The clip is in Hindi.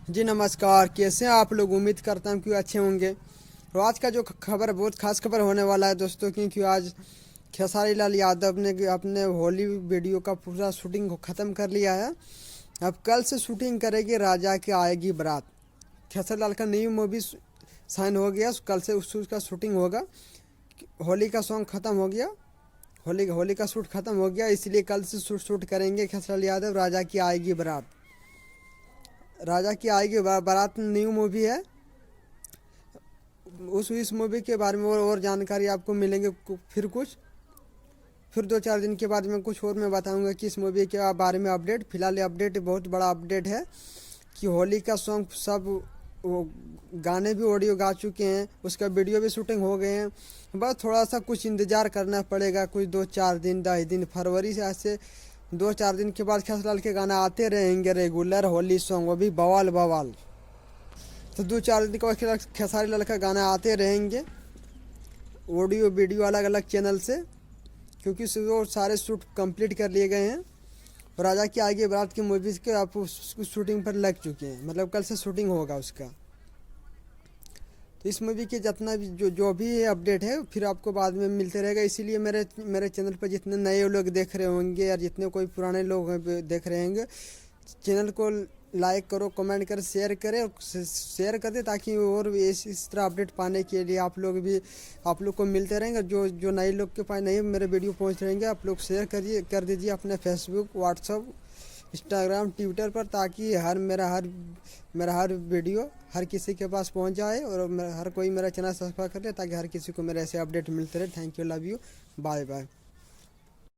जी नमस्कार, कैसे हैं आप लोग। उम्मीद करता हूँ कि अच्छे होंगे। तो आज का जो खबर बहुत खास खबर होने वाला है दोस्तों, क्योंकि आज खेसारी लाल यादव ने अपने होली वीडियो का पूरा शूटिंग को ख़त्म कर लिया है। अब कल से शूटिंग करेगी राजा की आएगी बारात। खेसारी लाल का न्यू मूवी साइन हो गया, कल से उसका शूटिंग होगा। होली का सॉन्ग ख़त्म हो गया, होली होली का शूट ख़त्म हो गया, इसलिए कल से शूट करेंगे खेसारी लाल यादव राजा की आएगी बारात। राजा की आएगी बारात न्यू मूवी है। उस इस मूवी के बारे में और जानकारी आपको मिलेंगे फिर 2-4 दिन के बाद में कुछ और मैं बताऊंगा कि इस मूवी के बारे में अपडेट। फिलहाल अपडेट बहुत बड़ा अपडेट है कि होली का सॉन्ग सब वो गाने भी ऑडियो गा चुके हैं, उसका वीडियो भी शूटिंग हो गए हैं। बस थोड़ा सा कुछ इंतज़ार करना पड़ेगा, कुछ 2-4 दिन 10 दिन, फरवरी से ऐसे 2-4 दिन के बाद खेसारी लाल के गाना आते रहेंगे रेगुलर होली सॉन्ग, वो भी बवाल बवाल। तो 2-4 दिन के बाद खेसारी लाल का गाना आते रहेंगे ऑडियो वीडियो अलग अलग चैनल से, क्योंकि वो सारे शूट कंप्लीट कर लिए गए हैं। और राजा की आगे बारात की मूवीज़ के आप उस शूटिंग पर लग चुके हैं, मतलब कल से शूटिंग होगा उसका। तो इस मूवी के जितना भी जो भी अपडेट है फिर आपको बाद में मिलते रहेगा। इसीलिए मेरे मेरे चैनल पर जितने नए लोग देख रहे होंगे या जितने कोई पुराने लोग देख रहे होंगे, चैनल को लाइक करो, कमेंट करो, शेयर करें और शेयर कर दे, ताकि और भी इस तरह अपडेट पाने के लिए आप लोग को मिलते रहेंगे। जो जो नए लोग के पास नहीं मेरे वीडियो पहुंच रहेंगे, आप लोग शेयर कर दीजिए अपने फेसबुक, व्हाट्सअप, इंस्टाग्राम, ट्विटर पर, ताकि मेरा हर वीडियो हर किसी के पास पहुंच जाए और हर कोई मेरा चैनल सब्सक्राइब कर ले, ताकि हर किसी को मेरे ऐसे अपडेट मिलते रहे। Thank you, love you, bye bye.